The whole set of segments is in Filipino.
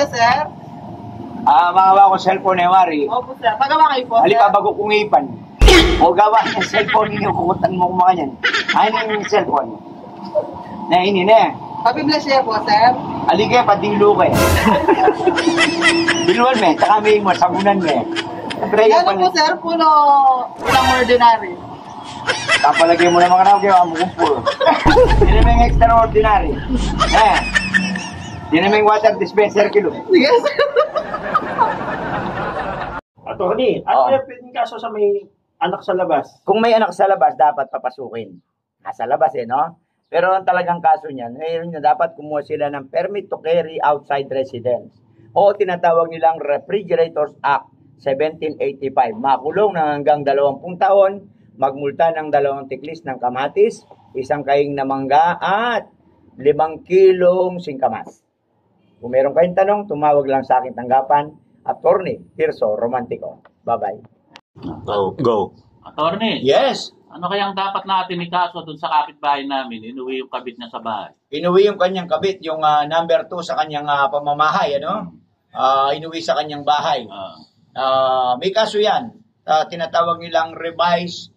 Sir? Makawa ko cellphone ni Mari. Opo, sir. Pagawa kayo po, sir. Halika bago kong ipan. O gawa ng cellphone ninyo, kukutan mo kumakan yan. Ayun yung cellphone. Nainin eh. Pabibless niya po, sir. Halika, padilo kayo. Biluan me, tsaka may mo, sabunan me. Ano po, sir? Puno ng ordinary. Tapalagay mo naman ka na, kaya makumpul. Hindi naman yung extraordinary. Hindi naman yung water dispenser kilo. Sige, sir. Attorney, ano yung pwedeng kaso sa may anak sa labas? Kung may anak sa labas, dapat papasukin. Nasa labas no? Pero ang talagang kaso niyan, ngayon na dapat kumuha sila ng permit to carry outside residence. O tinatawag nilang Refrigerators Act 1785. Makulong ng hanggang 20 taon, magmulta ng 2 tiklis ng kamatis, 1 kahing na mangga, at 5 kilong singkamas. Kung meron kayong tanong, tumawag lang sa aking tanggapan, Attorney Tirso Romantico. Bye-bye. Go. Attorney, Yes. ano kayang dapat natin ikaso dun sa kapitbahay namin? Inuwi yung kabit niya sa bahay. Inuwi yung kanyang kabit, yung number 2 sa kanyang pamamahay, inuwi sa kanyang bahay. May kaso yan. Tinatawag nilang revised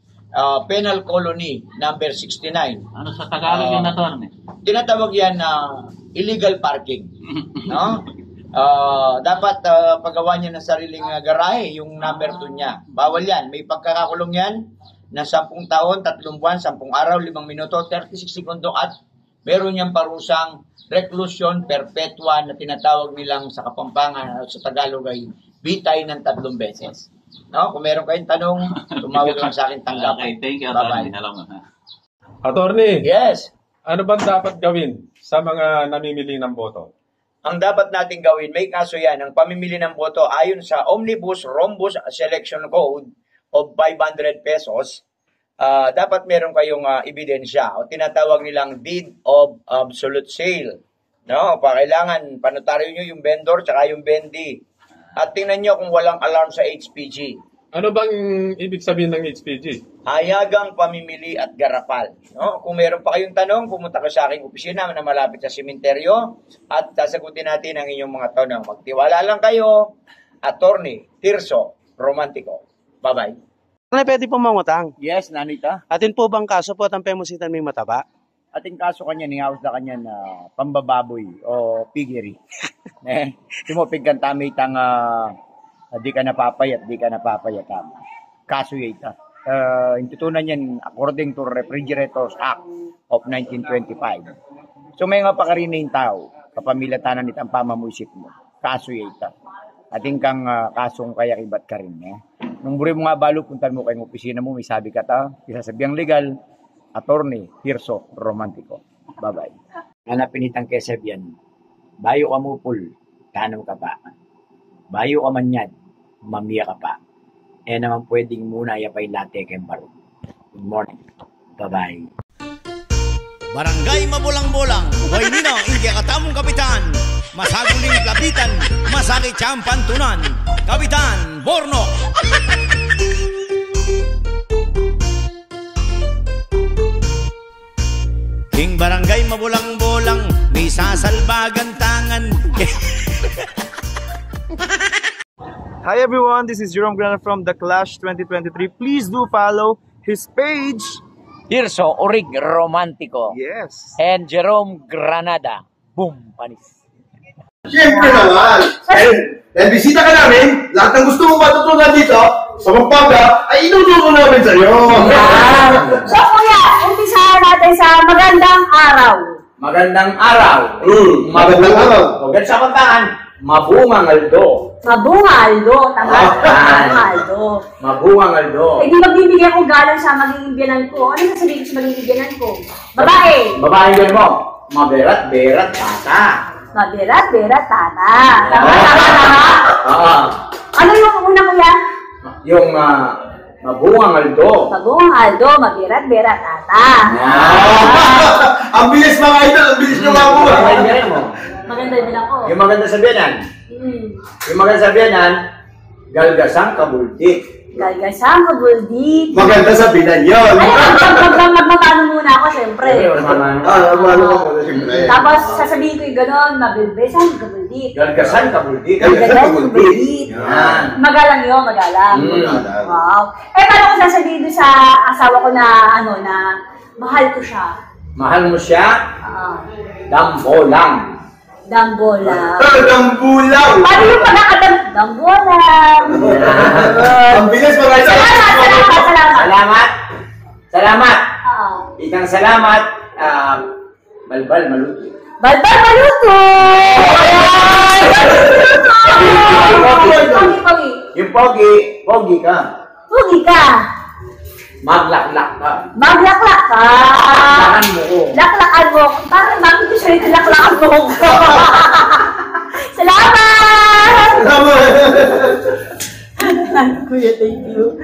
penal colony number 69. Ano sa Tagalog yung attorney? Tinatawag yan na illegal parking. No? Dapat paggawa niya ng sariling garahe, yung number 2 niya. Bawal yan. May pagkakakulong yan na 10 taon, 3 buwan, 10 araw, 5 minuto, 36 segundo at meron niyang parusang reclusion perpetua na tinatawag nilang sa Kapampangan sa Tagalog ay bitay ng 3 beses. No? Kung meron kayong tanong, tumawag lang sa akin tanggapan. Okay, thank you, attorney. Attorney, Yes. ano bang dapat gawin sa mga namimili ng boto? Ang dapat natin gawin, may kaso yan, ang pamimili ng boto ayon sa Omnibus Rhombus Selection Code of 500 pesos, dapat meron kayong ebidensya o tinatawag nilang deed of absolute sale. No? Kailangan panotaryo nyo yung vendor tsaka yung vendee. At tingnan nyo kung walang alarm sa HPG. Ano bang ibig sabihin ng HPG? Hayagang pamimili at garapal. No? Kung meron pa kayong tanong, pumunta ka sa aking opisina na malapit sa sementeryo at sasagutin natin ang inyong mga tanong. Magtiwala lang kayo, Attorney Tirso Romantico. Bye-bye. Pwede po mangutang. Yes, nanita. Atin po bang kaso po at ang pemusitan may mataba? Ating kaso kanya, nihawas na kanya na pambababoy o piggery. Tumupig kang tamitang di ka napapayat. Kaso yata. Intutunan yan according to Refrigerators Act of 1925. So may nga pakarinay tao, kapamilatanan nitang pamamuisip mo. Kaso yata. Ating kang kasong kaya ibat ka rin. Nung buri mo nga balo, puntan mo kayong opisina mo, may sabi ka ta, isasabihang legal, Attorney Tirso Romantico. Bye-bye. Hanapin itang kesebyan. Bayo ka mo pul, tanong ka pa. Bayo ka man yan, mamiya ka pa. Naman pwedeng muna yapay latte kayong baro. Good morning. Bye-bye. Barangay Mabulang-Bulang, huwag nino, hindi katamong kapitan. Masaguling lapitan, masakit siyang pantunan. Kapitan Borno. King Barangay Mabulang-Bulang, may sasalbagan tangan. Hi everyone, this is Jerome Granada from The Clash 2023. Please do follow his page. Tirso Orig Romantico. Yes. And Jerome Granada. Boom, panis. Siyempre naman. Dahil bisita ka namin, lahat ng gusto mong matutunan dito sa Pampanga ay inuturo namin sa iyo. So kuya, umpisahan natin sa magandang araw. Magandang araw. Magandang araw. Huwag sa kantaan, Mabungang Aldo. Mabunga Aldo, tama? Mabunga Aldo. Mabungang Aldo. Eh di magbibigyan ko galang sa magiging biyanan ko. Ano sasabihin ko sa magiging biyanan ko? Babae. Babae yun mo. Maberat-berat tata. Maberat-berat tata. Tama? Oo. Ano yung una kuya? Yung Mabungang Aldo. Mabuong Aldo, mabirat-birat ata. Ang bilis mga idol, ang bilis nyo mga buhay. Maingayin mo. Maganda din ako. Yung maganda sa biyanan. Yung maganda sa biyanan, galgasang kabultik. Galgasang, kabuldik. Maganda sa binan yun. Magmamano muna ako, syempre. Ano ko siyempre. Tapos sasabihin ko yung gano'n, mabilbesan, kabuldik. Galgasang kabultik. Galgasang, kabuldik. Yan. Magalang yun, magalang. Magalang. Wow. Paano ko sasabihin doon sa asawa ko na, na mahal ko siya? Mahal mo siya, dambolang. Dambolang. Dambulang. Paano yung dambolang? Ang bilis mga idol. Salamat. Salamat. Oo. Ikang salamat. Balbal maluto. Balbal maluto! Pogi. Yung pogi ka. Pogi ka. Maglaklak ka. Maglaklak ka. Laklakan mo ko. Laklakan mo. Parang bakit ko siya rin laklakan mo ko. Salamat! Salamat. Kuya, thank you.